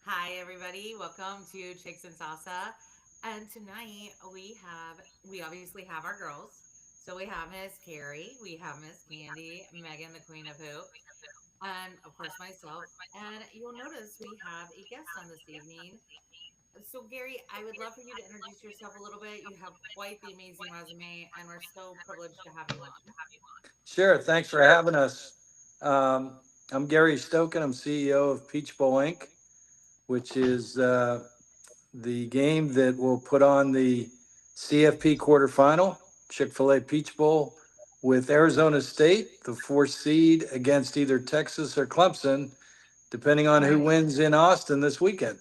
Hi, everybody. Welcome to Chicks and Salsa. And tonight we obviously have our girls. So we have Miss Carrie, we have Miss Candy, Megan, the Queen of Hoop, and of course myself. And you'll notice we have a guest on this evening. So, Gary, I would love for you to introduce yourself a little bit. You have quite the amazing resume, and we're so privileged to have you on. Sure. Thanks for having us. Um, I'm Gary Stoken. I'm CEO of Peach Bowl Inc., which is the game that will put on the CFP quarterfinal, Chick fil A Peach Bowl, with Arizona State, the fourth seed, against either Texas or Clemson, depending on who Right. wins in Austin this weekend.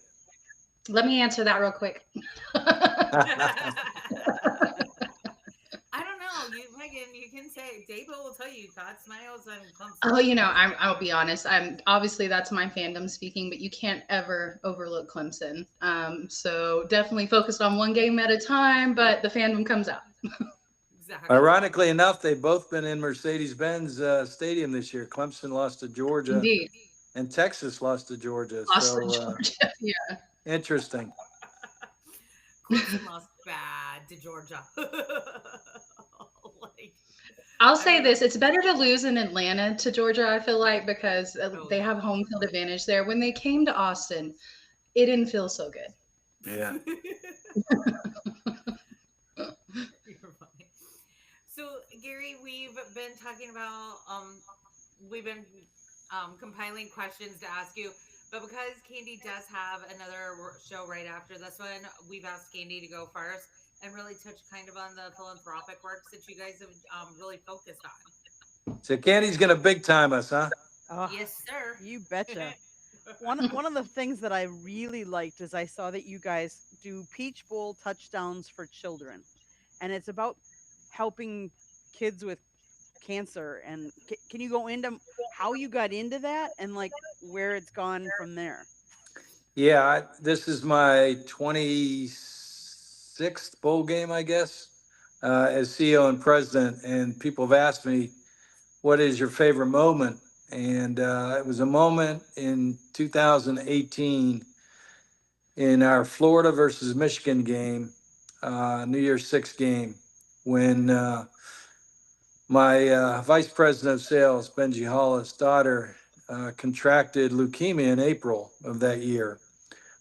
Let me answer that real quick. I don't know. You, Megan, you can say Dabo will tell you God smiles and Clemson. Oh, I'll be honest. I'm obviously that's my fandom speaking, but you can't ever overlook Clemson. So definitely focused on one game at a time, but the fandom comes out. Exactly. Ironically enough, they've both been in Mercedes-Benz Stadium this year. Clemson lost to Georgia, Indeed, and Texas lost to Georgia. lost to So Georgia. Yeah. interesting. Clemson lost bad to Georgia. like, I'll I say mean, this: it's better to lose in Atlanta to Georgia. I feel like because oh they yeah. have home field advantage there. When they came to Austin, it didn't feel so good. Yeah. You're funny. So, Gary, we've been talking about we've been compiling questions to ask you, but because Candy does have another show right after this one, we've asked Candy to go first and really touch kind of on the philanthropic works that you guys have really focused on. So Candy's gonna big time us, huh? Oh, Yes, sir. you betcha. One of the things that I really liked is I saw that you guys do Peach Bowl touchdowns for children, and it's about helping kids with cancer. And can you go into how you got into that and like where it's gone from there? Yeah, this is my 26th bowl game, I guess, as CEO and president. And people have asked me, what is your favorite moment? And it was a moment in 2018 in our Florida versus Michigan game, New Year's Six game, when my vice president of sales, Benji Hollis' daughter, contracted leukemia in April of that year.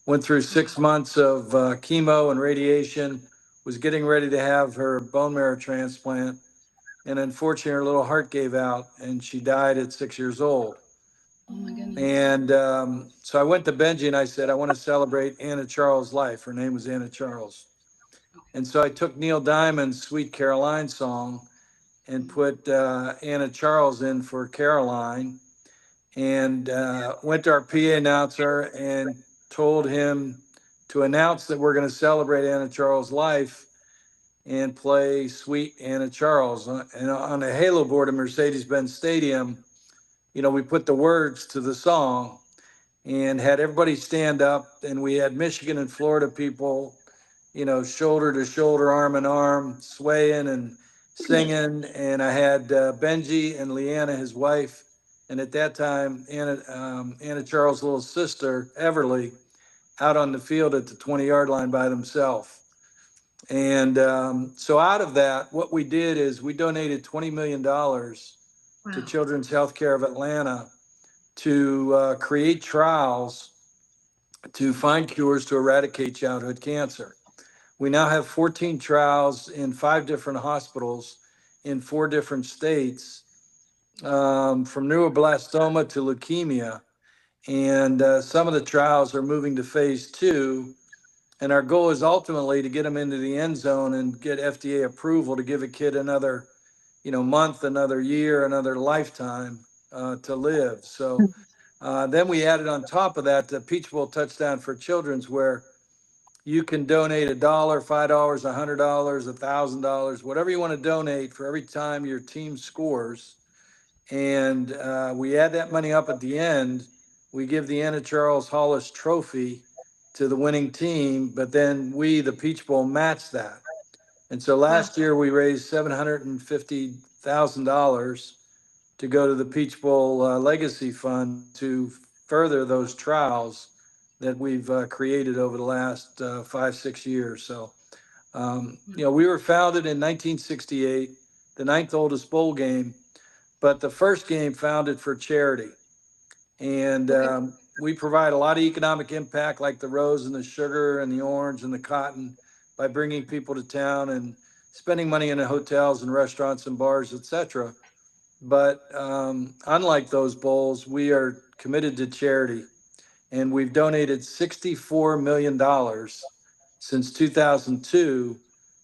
Went through 6 months of chemo and radiation, was getting ready to have her bone marrow transplant, and unfortunately, her little heart gave out and she died at 6 years old. Oh my goodness. And so I went to Benji and I said, I want to celebrate Anna Charles' life. Her name was Anna Charles. And so I took Neil Diamond's Sweet Caroline song and put Anna Charles in for Caroline, and went to our PA announcer and told him to announce that we're going to celebrate Anna Charles' life and play Sweet Anna Charles. And on a halo board at Mercedes Benz Stadium, we put the words to the song and had everybody stand up. And we had Michigan and Florida people, shoulder to shoulder, arm in arm, swaying and singing. And I had Benji and Leanna, his wife, and at that time, Anna Charles' little sister, Everly, out on the field at the 20-yard line by themselves. And so out of that, what we did is we donated $20 million to Wow. Children's Healthcare of Atlanta to create trials to find cures to eradicate childhood cancer. We now have 14 trials in 5 different hospitals in 4 different states, from neuroblastoma to leukemia. And some of the trials are moving to phase 2. And our goal is ultimately to get them into the end zone and get FDA approval to give a kid another, month, another year, another lifetime to live. So then we added on top of that the Peach Bowl touchdown for children's, where you can donate $1, $5, $100, $1,000, whatever you want to donate for every time your team scores. And we add that money up at the end. We give the Anna Charles Hollis Trophy to the winning team, but then we, the Peach Bowl, match that. And so Wow. last year we raised $750,000 to go to the Peach Bowl Legacy Fund to further those trials that we've created over the last 5, 6 years. So, we were founded in 1968, the ninth oldest bowl game, but the first game founded for charity. And we provide a lot of economic impact, like the rose and the sugar and the orange and the cotton, by bringing people to town and spending money in the hotels and restaurants and bars, etc. But unlike those bowls, we are committed to charity, and we've donated $64 million since 2002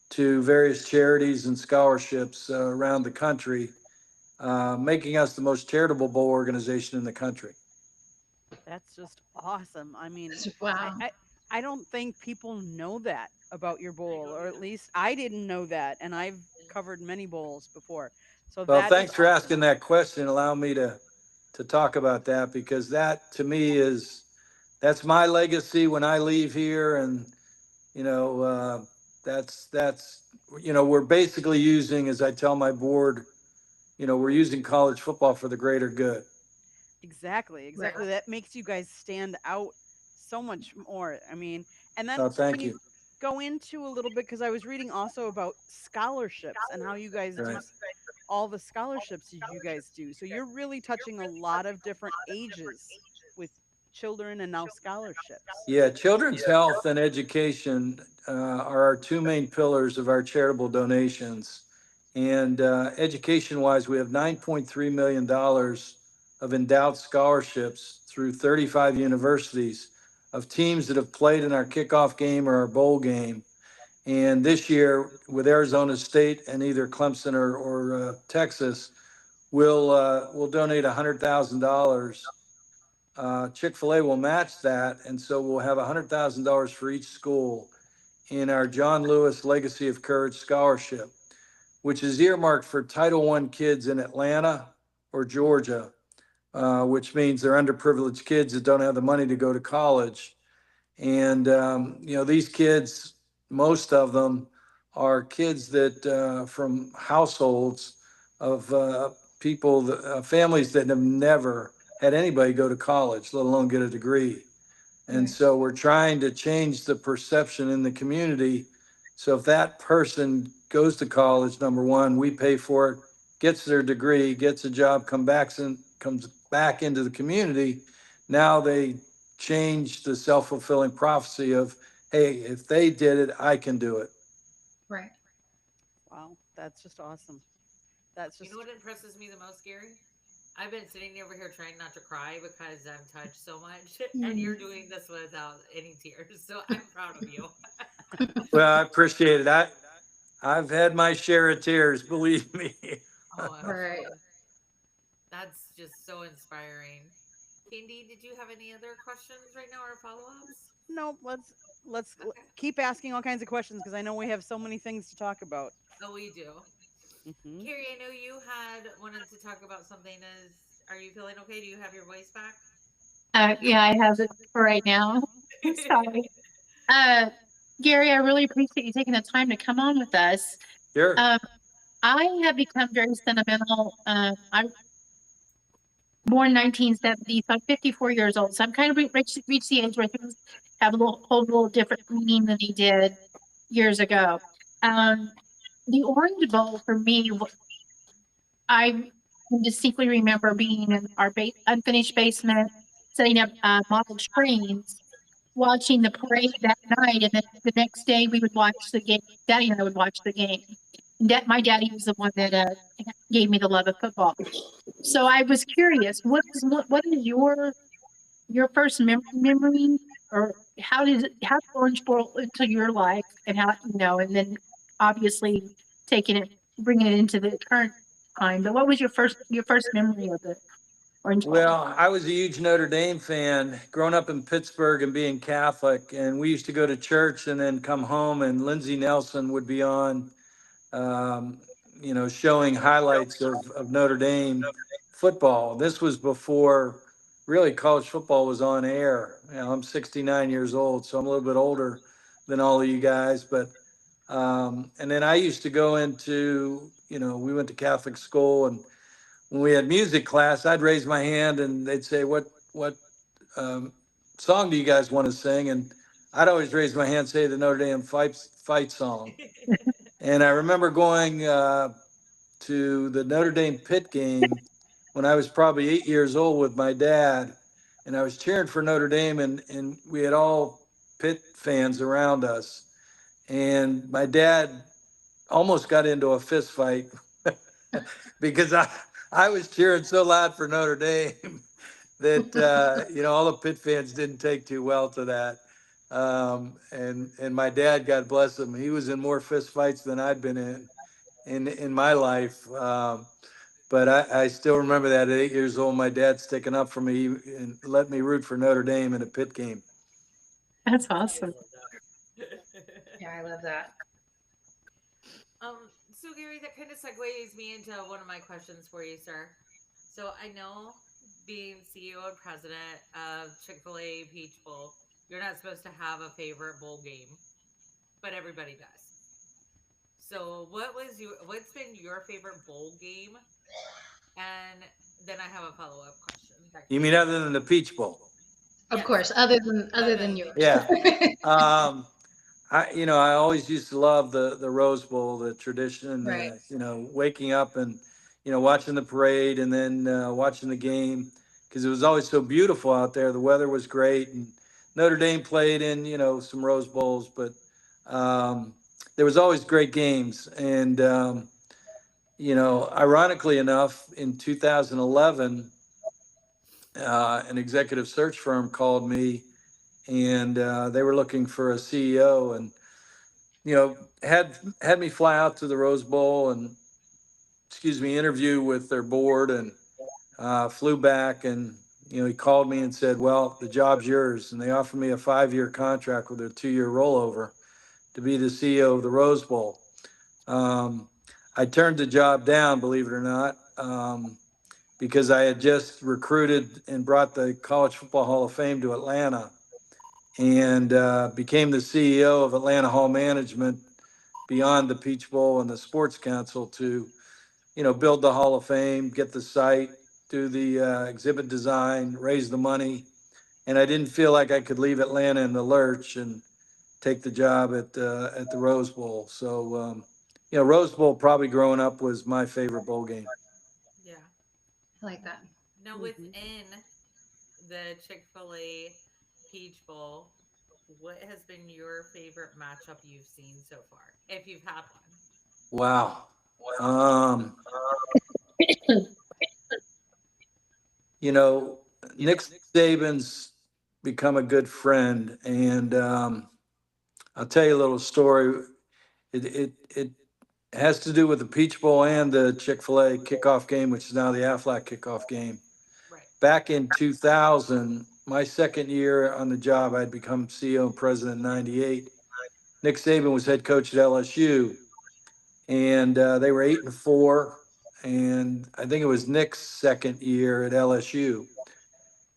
to various charities and scholarships around the country, making us the most charitable bowl organization in the country. That's just awesome. I mean, Wow. I don't think people know that about your bowl, or at least I didn't know that, and I've covered many bowls before. So Well, that is thanks for awesome. asking that question. Allow me to talk about that, because that to me that's my legacy when I leave here. And you know that's we're basically using, as I tell my board, we're using college football for the greater good. Exactly, exactly. That makes you guys stand out so much more. I mean, and then Oh, can thank you you. go into a little bit, because I was reading also about scholarships and how you guys do Right. all the scholarships you guys do. So you're really touching a lot of different ages with children and now scholarships. Yeah, children's health and education are our two main pillars of our charitable donations. And education-wise, we have $9.3 million of endowed scholarships through 35 universities of teams that have played in our kickoff game or our bowl game. And this year, with Arizona State and either Clemson or Texas, we'll donate $100,000. Chick-fil-A will match that, and so we'll have $100,000 for each school in our John Lewis Legacy of Courage Scholarship, which is earmarked for Title I kids in Atlanta or Georgia, which means they're underprivileged kids that don't have the money to go to college. And these kids, most of them are kids that from households of people, families that have never had anybody go to college, let alone get a degree. And Right. so we're trying to change the perception in the community. So if that person goes to college, number one, we pay for it, gets their degree, gets a job, comes back into the community. Now they change the self-fulfilling prophecy of, hey, if they did it, I can do it. Right. Wow, that's just awesome. That's You just know what impresses me the most, Gary? I've been sitting over here trying not to cry because I'm touched so much, and you're doing this without any tears. So I'm proud of you. Well, I appreciate it. I've had my share of tears, believe me. Oh, I'm Right. sure. That's just so inspiring. Candy, did you have any other questions right now or follow-ups? no. Let's Okay. keep asking all kinds of questions, because I know we have so many things to talk about. Oh, we do. Hmm. Carrie, I know you had wanted to talk about something. Are you feeling okay? Do you have your voice back? Yeah, I have it for right now. Sorry. Uh, Gary, I really appreciate you taking the time to come on with us. Sure. Um, I have become very sentimental. I'm born 1970, so I'm 54 years old. So I'm kind of reached the age where things have a whole little different meaning than they did years ago. The Orange Bowl for me, I can distinctly remember being in our unfinished basement, setting up model screens, watching the parade that night, and then the next day we would watch the game. Daddy and I would watch the game. My daddy was the one that gave me the love of football. So I was curious, what is your first memory, or how did Orange Bowl into your life, and how and then obviously bringing it into the current time. But what was your first memory of the Orange Bowl? Well, I was a huge Notre Dame fan growing up in Pittsburgh and being Catholic. And we used to go to church and then come home, and Lindsey Nelson would be on, showing highlights of Notre Dame football. This was before really college football was on air. I'm 69 years old, so I'm a little bit older than all of you guys. But, and then I used to go into, we went to Catholic school, and when we had music class, I'd raise my hand and they'd say, what song do you guys want to sing? And I'd always raise my hand, and say the Notre Dame fight song. And I remember going to the Notre Dame Pitt game when I was probably 8 years old with my dad, and I was cheering for Notre Dame, and we had all Pitt fans around us. And my dad almost got into a fist fight because I was cheering so loud for Notre Dame that all the Pitt fans didn't take too well to that. And my dad, God bless him, he was in more fist fights than I'd been in my life. But I still remember that at 8 years old, my dad sticking up for me and let me root for Notre Dame in a Pitt game. That's awesome. Yeah, I love that. So Gary, that kind of segues me into one of my questions for you, sir. So I know being CEO and president of Chick-fil-A Peach Bowl, you're not supposed to have a favorite bowl game, but everybody does. So what's been your favorite bowl game? And then I have a follow-up question. You mean other than the Peach Bowl? Of Yes. course, other than yours. Yeah. I always used to love the Rose Bowl, the tradition, Right. waking up and, watching the parade and then watching the game because it was always so beautiful out there. The weather was great, and Notre Dame played in, some Rose Bowls, but there was always great games. And, ironically enough, in 2011, an executive search firm called me, and they were looking for a CEO, and had me fly out to the Rose Bowl and interview with their board, and flew back, and he called me and said, well, the job's yours, and they offered me a 5-year contract with a 2-year rollover to be the CEO of the Rose Bowl. I turned the job down, believe it or not, because I had just recruited and brought the College Football Hall of Fame to Atlanta, and became the CEO of Atlanta Hall Management beyond the Peach Bowl and the Sports Council to, build the Hall of Fame, get the site, do the exhibit design, raise the money. And I didn't feel like I could leave Atlanta in the lurch and take the job at the Rose Bowl. So, Rose Bowl probably growing up was my favorite bowl game. Yeah. I like that. Now, within the Chick-fil-A Peach Bowl, what has been your favorite matchup you've seen so far, if you've had one? Wow. Nick Saban's become a good friend, and I'll tell you a little story. It has to do with the Peach Bowl and the Chick-fil-A kickoff game, which is now the Aflac kickoff game. Right. Back in 2000, my second year on the job, I'd become CEO and president in 98. Nick Saban was head coach at LSU, and they were 8-4. And I think it was Nick's second year at LSU.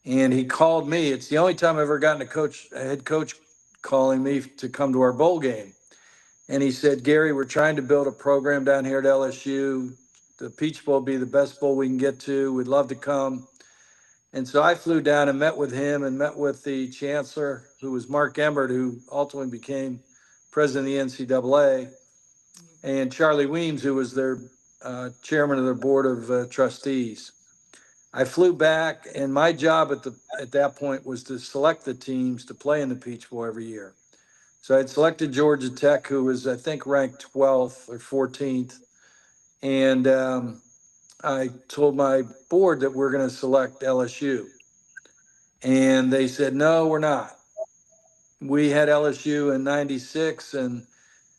And he called me. It's the only time I've ever gotten a head coach calling me to come to our bowl game. And he said, Gary, we're trying to build a program down here at LSU. The Peach Bowl will be the best bowl we can get to. We'd love to come. And so I flew down and met with him and met with the chancellor, who was Mark Emmert, who ultimately became president of the NCAA, and Charlie Weems, who was their chairman of their board of trustees. I flew back, and my job at that point was to select the teams to play in the Peach Bowl every year. So I'd selected Georgia Tech, who was, I think, ranked 12th or 14th. And I told my board that we're going to select LSU. And they said, no, we're not. We had LSU in 96, and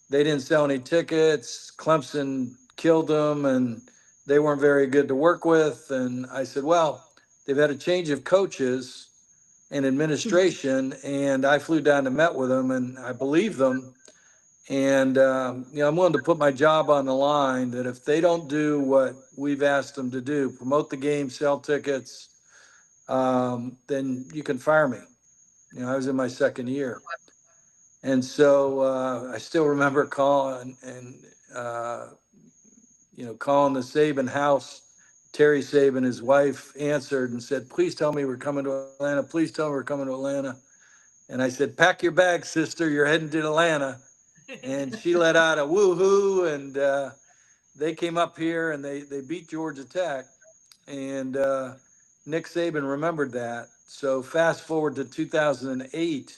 they didn't sell any tickets. Clemson killed them, and they weren't very good to work with. And I said, well, they've had a change of coaches and administration, and I flew down and met with them, and I believe them. And, I'm willing to put my job on the line that if they don't do what we've asked them to do, promote the game, sell tickets, then you can fire me. I was in my second year. And so I still remember calling and, calling the Saban house Terry Saban, his wife, answered and said, "Please tell me we're coming to Atlanta. Please tell me we're coming to Atlanta." And I said, "Pack your bags, sister. You're heading to Atlanta." And she let out a woo-hoo, and they came up here and they beat Georgia Tech. And Nick Saban remembered that. So fast forward to 2008,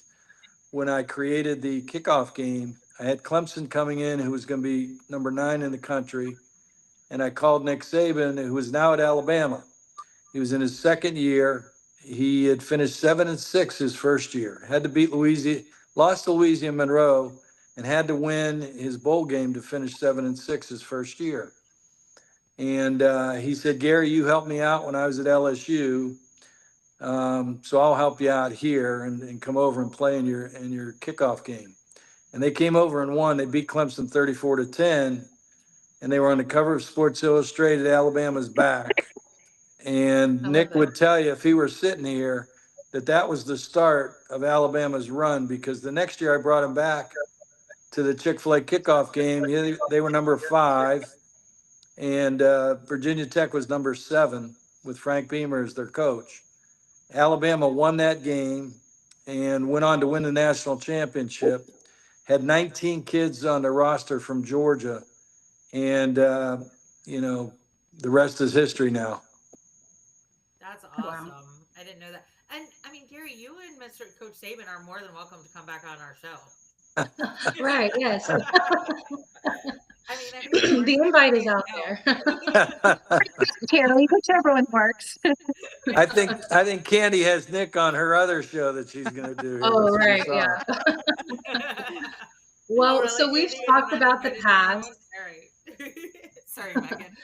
when I created the kickoff game, I had Clemson coming in, who was going to be number 9 in the country. And I called Nick Saban, who was now at Alabama. He was in his second year. He had finished 7-6 his first year. Had to beat Louisiana, lost to Louisiana Monroe, and had to win his bowl game to finish 7-6 his first year. And he said, "Gary, you helped me out when I was at LSU, so I'll help you out here and come over and play in your kickoff game." And they came over and won. They beat Clemson 34-10, and they were on the cover of Sports Illustrated. Alabama's back. And Nick would tell you, if he were sitting here, that was the start of Alabama's run, because the next year I brought him back to the Chick-fil-A kickoff game. They were number 5, and Virginia Tech was number 7 with Frank Beamer as their coach. Alabama won that game and went on to win the national championship. Had 19 kids on the roster from Georgia, and the rest is history now. That's awesome. I didn't know that. And I mean, Gary, you and Mr. Coach Saban are more than welcome to come back on our show. Right, yes. I mean, The invite is out there. Terry, whichever one works. I think Candy has Nick on her other show that she's going to do. Oh, right, yeah. Well, so we've talked about the past. Sorry, Megan.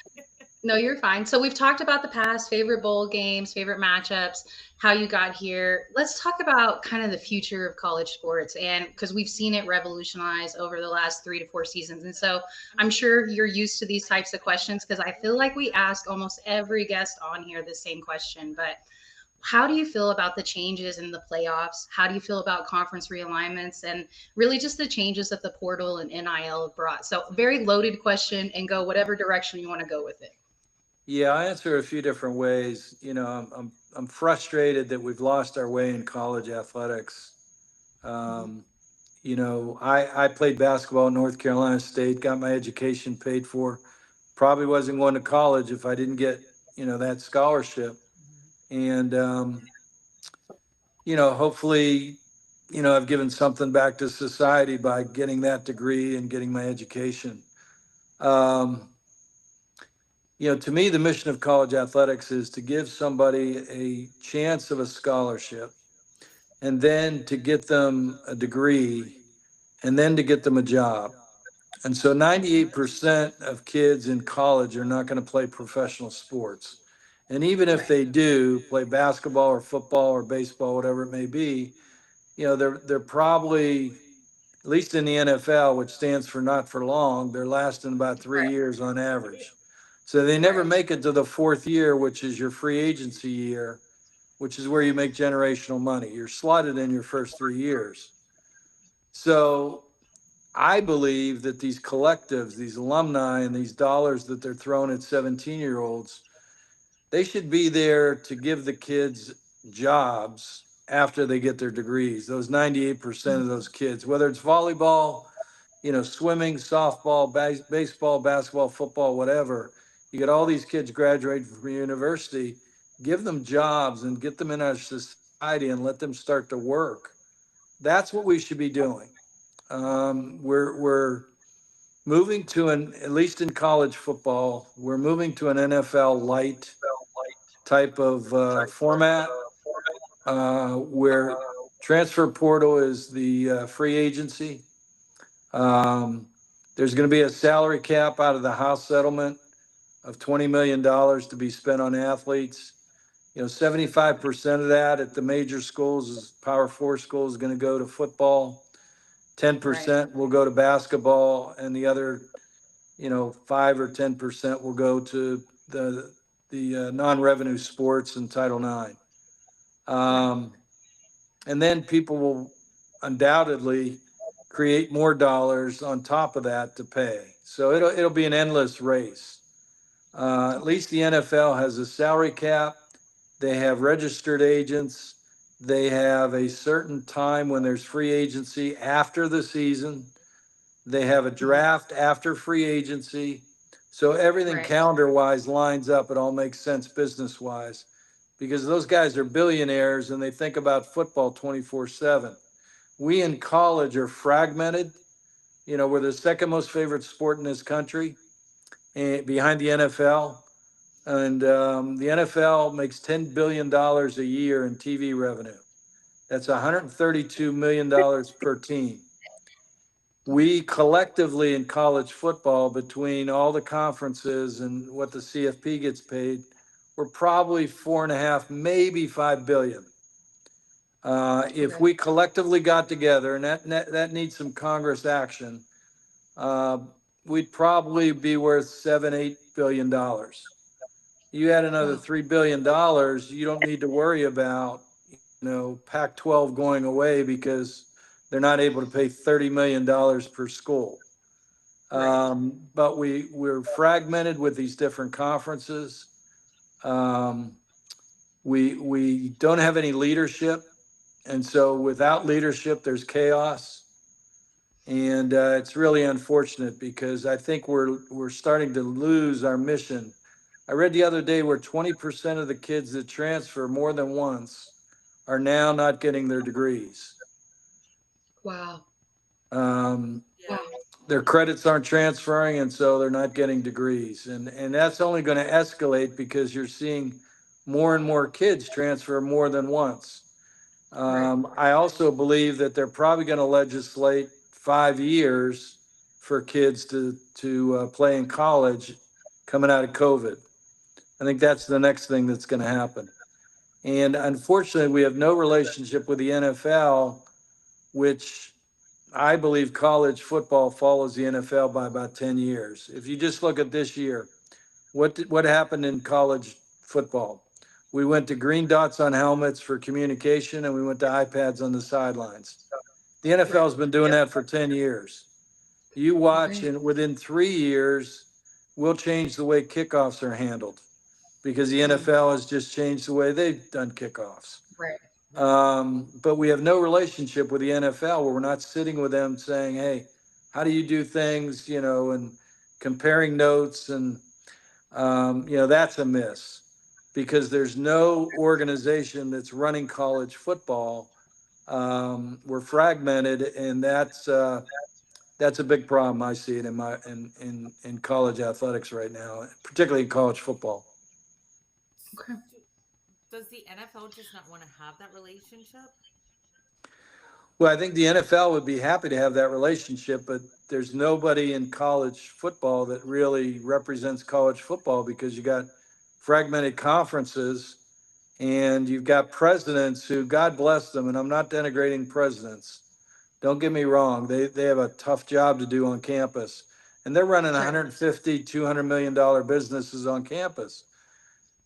No, you're fine. So we've talked about the past, favorite bowl games, favorite matchups, how you got here. Let's talk about kind of the future of college sports, and because we've seen it revolutionize over the last 3 to 4 seasons. And so I'm sure you're used to these types of questions, because I feel like we ask almost every guest on here the same question. But how do you feel about the changes in the playoffs? How do you feel about conference realignments, and really just the changes that the portal and NIL have brought? So very loaded question, and go whatever direction you want to go with it. Yeah, I answer a few different ways. I'm frustrated that we've lost our way in college athletics. I played basketball at North Carolina State, got my education paid for. Probably wasn't going to college if I didn't get, that scholarship. And, hopefully, I've given something back to society by getting that degree and getting my education. To me, the mission of college athletics is to give somebody a chance of a scholarship, and then to get them a degree, and then to get them a job. And so 98% of kids in college are not going to play professional sports. And even if they do play basketball or football or baseball, whatever it may be, they're probably, at least in the NFL, which stands for not for long, they're lasting about 3 years on average. So they never make it to the 4th year, which is your free agency year, which is where you make generational money. You're slotted in your first 3 years. So I believe that these collectives, these alumni, and these dollars that they're throwing at 17-year-olds, they should be there to give the kids jobs after they get their degrees. Those 98% of those kids, whether it's volleyball, swimming, softball, baseball, basketball, football, whatever. You get all these kids graduating from university, give them jobs and get them in our society and let them start to work. That's what we should be doing. We're moving to at least in college football, we're moving to an NFL light type of format where transfer portal is the free agency. There's going to be a salary cap out of the House settlement of $20 million to be spent on athletes. 75% of that at the major schools, Power 4 schools, is going to go to football. 10% will go to basketball, and the other, 5 or 10% will go to the non-revenue sports and Title IX. And then people will undoubtedly create more dollars on top of that to pay. So it'll be an endless race. At least the NFL has a salary cap. They have registered agents. They have a certain time when there's free agency after the season. They have a draft after free agency. So everything Right. calendar wise lines up. It all makes sense business wise because those guys are billionaires and they think about football 24/7. We in college are fragmented. You know, we're the second most favorite sport in this country, behind the NFL. And the NFL makes $10 billion a year in TV revenue. That's $132 million per team. We collectively in college football, between all the conferences and what the CFP gets paid, we're probably 4.5, maybe 5 billion. If Okay. we collectively got together, and that needs some Congress action, we'd probably be worth $7-8 billion. You add another Wow. $3 billion, you don't need to worry about, you know, Pac-12 going away because they're not able to pay $30 million per school. Right. But we're fragmented with these different conferences. We don't have any leadership. And so without leadership, there's chaos. And it's really unfortunate because I think we're starting to lose our mission. I read the other day where 20% of the kids that transfer more than once are now not getting their degrees. Wow. Um, Yeah. Wow. their credits aren't transferring, and so they're not getting degrees. And that's only going to escalate because you're seeing more and more kids transfer more than once. I also believe that they're probably going to legislate 5 years for kids to play in college coming out of COVID. I think that's the next thing that's going to happen. And unfortunately, we have no relationship with the NFL, which I believe college football follows the NFL by about 10 years. If you just look at this year, what happened in college football? We went to green dots on helmets for communication, and we went to iPads on the sidelines. The NFL has been doing that for 10 years. You watch, Okay. and within 3 years, we'll change the way kickoffs are handled because the NFL has just changed the way they've done kickoffs. Right. But we have no relationship with the NFL where we're not sitting with them saying, hey, how do you do things, you know, and comparing notes. And, you know, that's a miss because there's no organization that's running college football. We're fragmented, and that's a big problem. I see it in college athletics right now, particularly in college football. Okay. Does the NFL just not want to have that relationship? Well, I think the NFL would be happy to have that relationship, but there's nobody in college football that really represents college football because you got fragmented conferences and you've got presidents who, God bless them, and I'm not denigrating presidents. Don't get me wrong. They have a tough job to do on campus, and they're running Sure. 150, $200 million businesses on campus.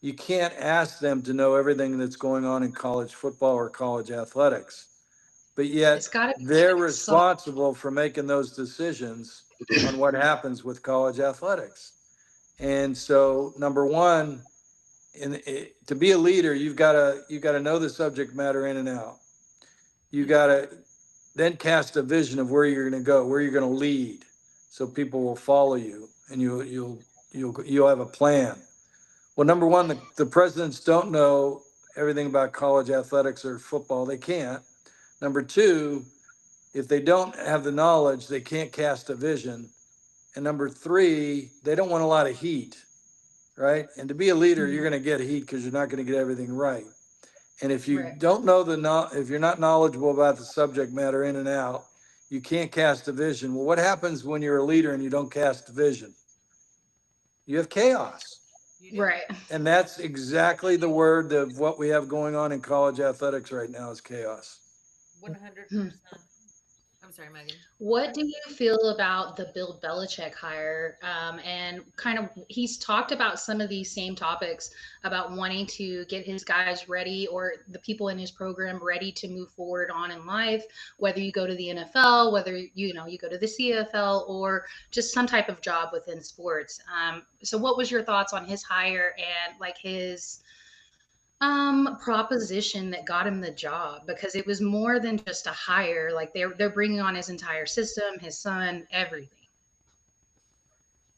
You can't ask them to know everything that's going on in college football or college athletics. But yet It's got to be they're so. responsible for making those decisions on what happens with college athletics. And so, number one, to be a leader, you've got to know the subject matter in and out. You got to then cast a vision of where you're going to go, where you're going to lead, so people will follow you, and you'll have a plan. Well, number one, the presidents don't know everything about college athletics or football. They can't. Number two, if they don't have the knowledge, they can't cast a vision. And number three, they don't want a lot of heat, right? And to be a leader, you're going to get heat because you're not going to get everything right. And if you Right. don't know if you're not knowledgeable about the subject matter in and out, you can't cast a vision. Well, what happens when you're a leader and you don't cast a vision? You have chaos. You do. Right. And that's exactly the word of what we have going on in college athletics right now is chaos. 100%. I'm sorry, Megan. What do you feel about the Bill Belichick hire? And kind of, he's talked about some of these same topics about wanting to get his guys ready or the people in his program ready to move forward on in life, whether you go to the NFL, whether you go to the CFL or just some type of job within sports. So what was your thoughts on his hire and like his proposition that got him the job? Because it was more than just a hire. Like they're bringing on his entire system, his son, everything.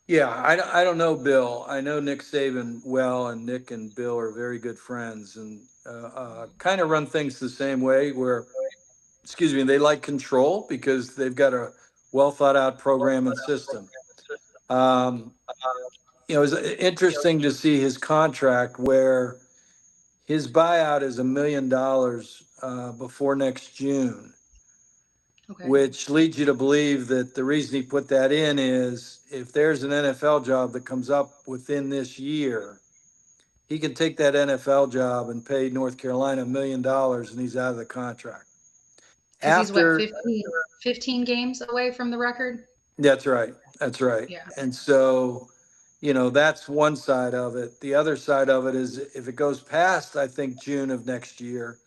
Yeah, I don't know Bill. I know Nick Saban well, and Nick and Bill are very good friends, and kind of run things the same way. Where, excuse me, they like control because they've got a well thought out program and system. Um, you know, it's interesting to see his contract where his buyout is $1 million before next June, Okay. which leads you to believe that the reason he put that in is if there's an NFL job that comes up within this year, he can take that NFL job and pay North Carolina $1 million and he's out of the contract. Because he's what, After, 15 games away from the record? that's right. That's right. Yeah. And so, you know, that's one side of it. The other side of it is if it goes past, I think, June of next year,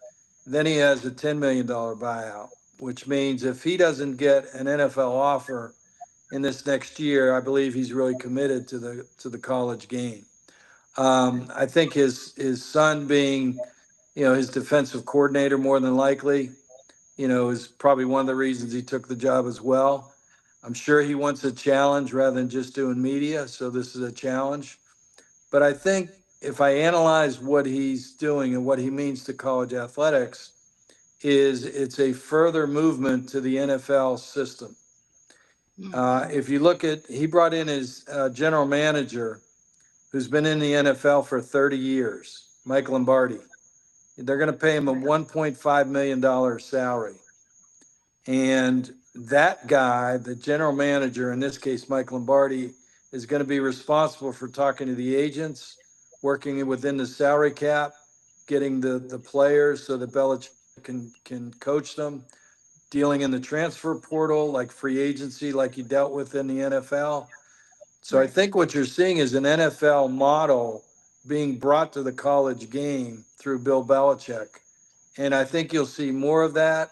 then he has a $10 million buyout, which means if he doesn't get an NFL offer in this next year, I believe he's really committed to the college game. I think his son being, you know, his defensive coordinator more than likely, you know, is probably one of the reasons he took the job as well. I'm sure he wants a challenge rather than just doing media, so this is a challenge. But I think if I analyze what he's doing and what he means to college athletics, is it's a further movement to the NFL system. If you look at, he brought in his general manager, who's been in the NFL for 30 years, Mike Lombardi. They're going to pay him a $1.5 million salary. And that guy, the general manager, in this case, Mike Lombardi, is going to be responsible for talking to the agents, working within the salary cap, getting the players so that Belichick can coach them, dealing in the transfer portal, like free agency, like you dealt with in the NFL. So I think what you're seeing is an NFL model being brought to the college game through Bill Belichick. And I think you'll see more of that.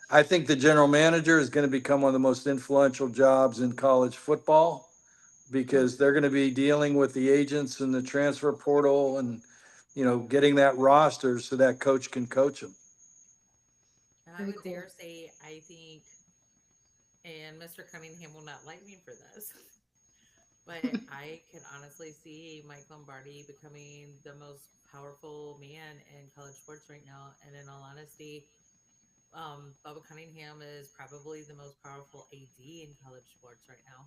I think the general manager is going to become one of the most influential jobs in college football because they're going to be dealing with the agents and the transfer portal and, you know, getting that roster so that coach can coach them. And I Very would cool. dare say, I think, and Mr. Cunningham will not like me for this, but I can honestly see Mike Lombardi becoming the most powerful man in college sports right now. And in all honesty, Bubba Cunningham is probably the most powerful AD in college sports right now.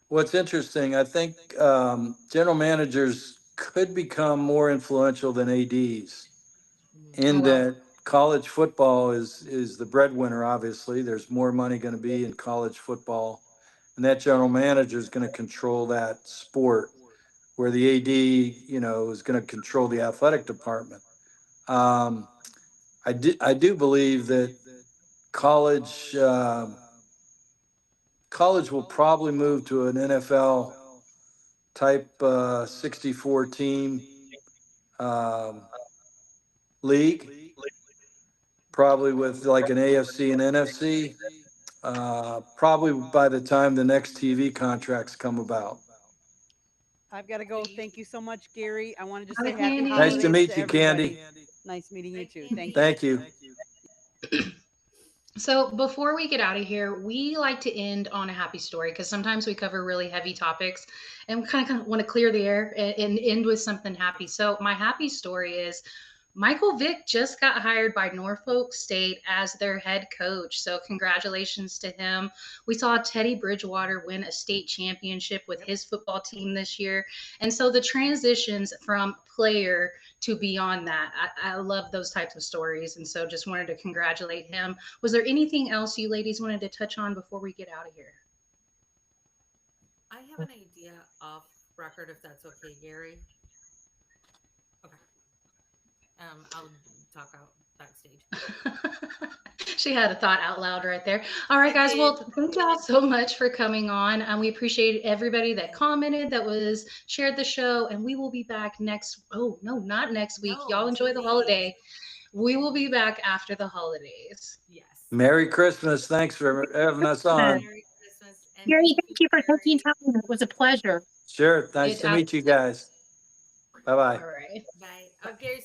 What's interesting, I think general managers could become more influential than ADs Mhm. Oh, in wow. that college football is the breadwinner, obviously. There's more money going to be in college football. And that general manager is going to control that sport, where the AD, you know, is going to control the athletic department. Um, I do believe that college college will probably move to an NFL type 64 team um, league, probably with like an AFC and NFC. Probably by the time the next TV contracts come about. I've got to go. Thank you so much, Gary. I wanted to Bye, say happy Candy. Nice to holidays meet to you, Candy. everybody. Nice meeting you Bye, too. Candy. Thank you. Thank you. So before we get out of here, we like to end on a happy story because sometimes we cover really heavy topics and kind of want to clear the air and end with something happy. So my happy story is Michael Vick just got hired by Norfolk State as their head coach. So congratulations to him. We saw Teddy Bridgewater win a state championship with his football team this year. And so the transitions from player to beyond that, I love those types of stories. And so just wanted to congratulate him. Was there anything else you ladies wanted to touch on before we get out of here? I have an idea off record, if that's okay, Gary. Okay. I'll talk out backstage. She had a thought out loud right there. All right, guys. Well, thank y'all so much for coming on. And we appreciate everybody that commented, that was shared the show. And we will be back next. Oh, no, not next week. No, Y'all enjoy 2 the weeks. holiday. We will be back after the holidays. Yes. Merry Christmas. Thanks for having us on. Merry Christmas. And Gary, thank you for Gary. taking time. It was a pleasure. Sure. Nice It to meet you guys. Bye-bye. All right. Bye. Oh, Gary,